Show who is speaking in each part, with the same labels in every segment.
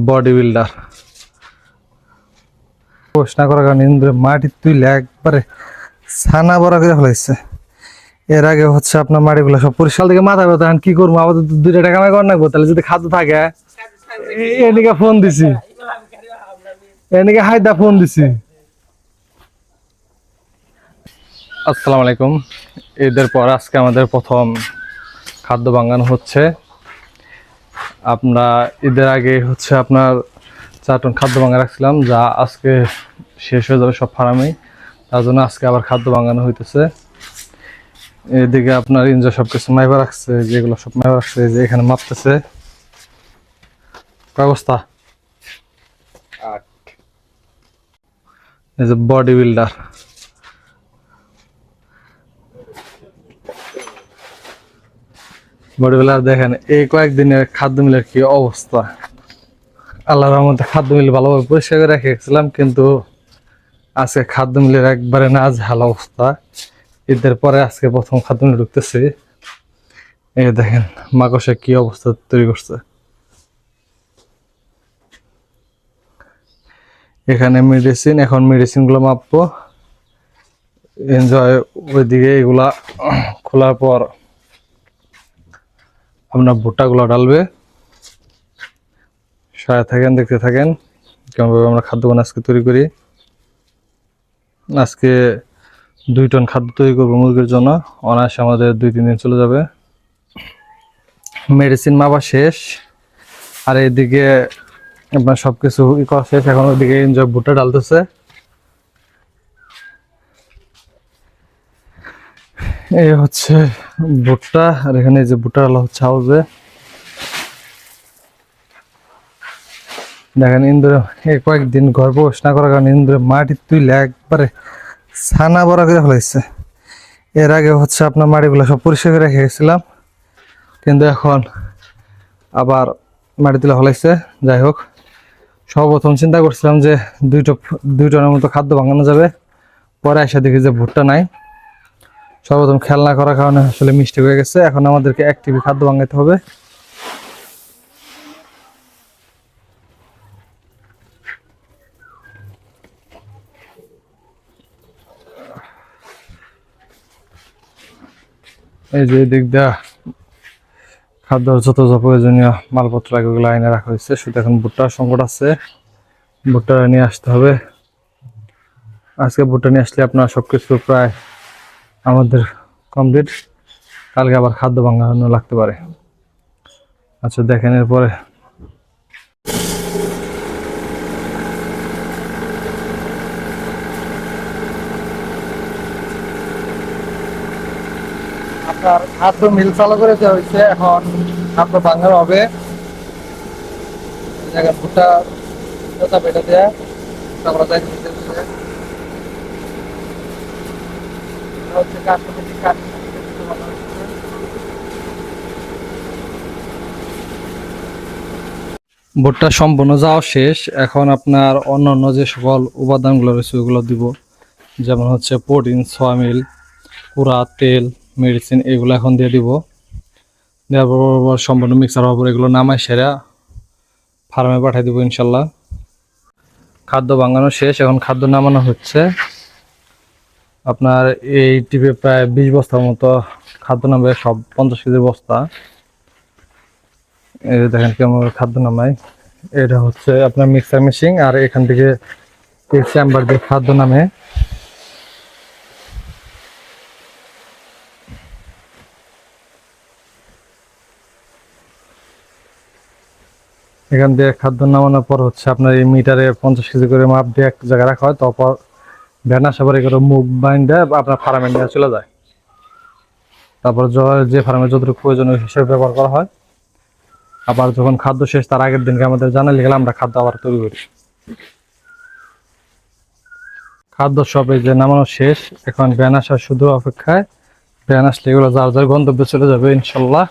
Speaker 1: Body builder প্রশ্ন করার কারণে ইন্দ্র মাটি তুইলে একবারে ছানা বড়া করে ফেলাইছে। এর আগে হচ্ছে আপনার মাটিগুলো সব পরিষ্কার থেকে মাথা ব্যথা, কি করবো আবার 2 টাকা কামাই কর নাকবো, তাহলে যদি খাদ্য থাকে এদিকে ফোন দিছি, এদিকে হায়দা ফোন দিছি। আসসালামু আলাইকুম। ঈদের পর আজকে আমাদের প্রথম খাদ্য বাঙানো হচ্ছে। আমরা ঈদের আগে হচ্ছে আপনার 4 টন খাদ্য ভাঙা রাখছিলাম, যা আজকে শেষ হয়ে যাবে সব ফার্মেই। তার জন্য আজকে আবার খাদ্য ভাঙানো হইতেছে। এদিকে আপনার ইঞ্জয় সবকিছু মাইবা রাখছে, যেগুলো সব মাইবা রাখছে, যে এখানে মাপতেছে। অবস্থা এই যে বডি বিল্ডার, বডি বিল্ডার দেখেন এই কয়েকদিনের খাদ্য মিলের কি অবস্থা। আল্লাহর রহমতে খাদ্য মিল ভালোভাবে পরিষ্কার করে রেখেছিলাম, কিন্তু আজকে খাদ্য মিলের একবারে নাজেহাল অবস্থা। ঈদের পরে আজকে প্রথম খাদ্য মিলে ঢুকতেছি। এই দেখেন মাকড়সা কি অবস্থা তৈরি করছে। এখানে মেডিসিন, এখন মেডিসিন গুলো মাপবো। এনজয় ওইদিকে এগুলা খোলার পর আপনার ভুট্টা গুলা ডালবে। সাথে থাকেন, দেখতে থাকেন কেমনভাবে আমরা খাদ্য আজকে তৈরি করি। আজকে 2 টন খাদ্য তৈরি করবো মুরগির জন্য, অনায়াসে আমাদের 2-3 দিন চলে যাবে। মেডিসিন মাপা শেষ, আর এইদিকে আপনার সবকিছু করা শেষ। এখন ওইদিকে এনজয় ভুট্টা ডালতেছে। এই হচ্ছে ভুট্টা, আর এখানে যে ভুট্টা ডালা হচ্ছে হাউজে। দেখেন ইন্দ্র এই কয়েকদিন ঘর প্রবেশ না করার কারণে ইন্দ্র মাটি তুইলে একবারে ছানা বড়া করে ফেলাইছে। এর আগে হচ্ছে আপনার মাটিগুলো সব পরিষ্কার করে রেখে গেছিলাম, কিন্তু এখন আবার মাটি তুলে ফেলাইছে। যাই হোক, সর্বপ্রথম চিন্তা করছিলাম যে 2 টনের মতো খাদ্য ভাঙানো যাবে, পরে এসে দেখি যে ভুট্টা নাই। সর্বপ্রথম খেয়াল না করার কারণে আসলে মিস্টেক হয়ে গেছে। এখন আমাদেরকে 1 টিভি খাদ্য ভাঙাইতে হবে। এই যে দিক দিয়া খাদ্য যত প্রয়োজনীয় মালপত্র এগুলো আইনে রাখা হয়েছে। শুধু এখন ভুট্টার সংকট আছে, ভুট্টা নিয়ে আসতে হবে। আজকে ভুট্টা নিয়ে আসলে আপনার সবকিছু প্রায় আমাদের কমপ্লিট। কালকে আবার খাদ্য ভাঙানো লাগতে পারে। আচ্ছা দেখেন এরপরে আপনার খাদ্য মিল চালু করে দেওয়া হয়েছে। এখন খাদ্য ভাঙানো হবে। ভুট্টা পেটে দেয়া ভুট্টা সম্পূর্ণ যাওয়া শেষ। এখন আপনার অন্যান্য যে সকল উপাদানগুলো রয়েছে ওগুলো দিব, যেমন হচ্ছে প্রোটিন, সয়াবিল, পুরা তেল, মেডিসিন, এগুলো এখন দিয়ে দিব। দেওয়ার পর সম্পূর্ণ মিক্সার হওয়ার পর এগুলো নামাই সেরা ফার্মে পাঠিয়ে দেবো ইনশাল্লাহ। খাদ্য ভাঙানো শেষ, এখন খাদ্য নামানো হচ্ছে। আপনার এই টিপে প্রায় 20 বস্তার মতো খাদ্য নামবে, সব 50 কেজির বস্তা। এই দেখেন কেমন খাদ্য নামায়। এটা হচ্ছে আপনার মিক্সার মেশিন, আর এখান থেকে এই চেম্বার দিয়ে খাদ্য নামে। এখান দিয়ে খাদ্য নামানোর পর হচ্ছে আপনার এই মিটারে 50 কেজি করে মাপ দিয়ে এক জায়গায় রাখা হয়। তারপর ভ্যান আসার পরে করে মুখ বাইন্ডে আপনার ফার্মে নিয়ে চলে যায়। তারপর যে ফার্মে যতটুকু প্রয়োজন হিসেবে ব্যবহার করা হয়। আবার যখন খাদ্য শেষ তার আগের দিনকে আমাদের জানালে গেলে আমরা খাদ্য আবার তৈরি করি। খাদ্য সব এই যে নামানো শেষ, এখন ভ্যান আসার শুধু অপেক্ষায়। ভ্যান আসলে এগুলো যার যার গন্তব্যে চলে যাবে ইনশাল্লাহ।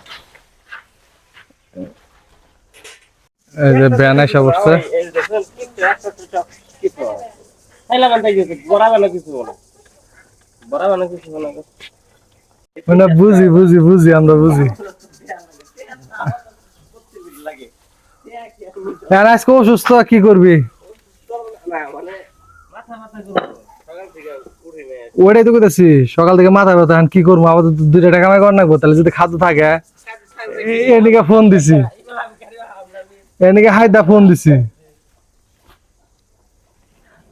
Speaker 1: এই যে ভ্যান এসে বসছে। বুঝি বুঝি বুঝি, আমরা বুঝি। আর আজকে অসুস্থ কি করবি? ওটাই তো করতেছি, সকাল থেকে মাথা ব্যথা, এখন কি করবো? আবার তো 2 টাকা কামাই কর না গো, তাহলে যদি খাদ্য থাকে। এদিকে ফোন দিছি, এদিকে হায়দা ফোন দিছি,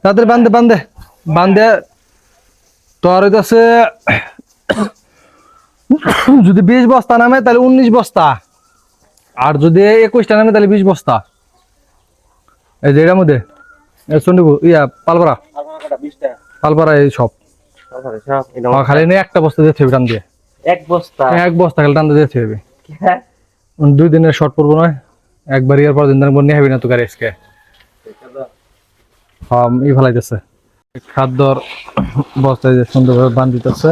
Speaker 1: তাদের বান্ধে বান্ধে বান্ধে তোর হইতেছে যদি 20 বস্তা নামে তাহলে 19 বস্তা, আর যদি 21টা নামে তাহলে 20 বস্তা। এই যে এটার মধ্যে চন্ডিপুর ইয়া পালপাড়া, পালপাড়া এই সব খালি নিয়ে একটা বস্তা দিয়ে থাকবে টান দিয়ে, এক বস্তা খালি টান দিয়ে থাকবে। 2 দিনের শর্ট পড়বো নয়, একবার ইয়ার পর দিন নিয়ে হবি না তো গাড়ি আজকে। হ্যাঁ ই ফেলাইতেছে খাদ্যর বস্তায় যে সুন্দরভাবে বান্ধিতেছে।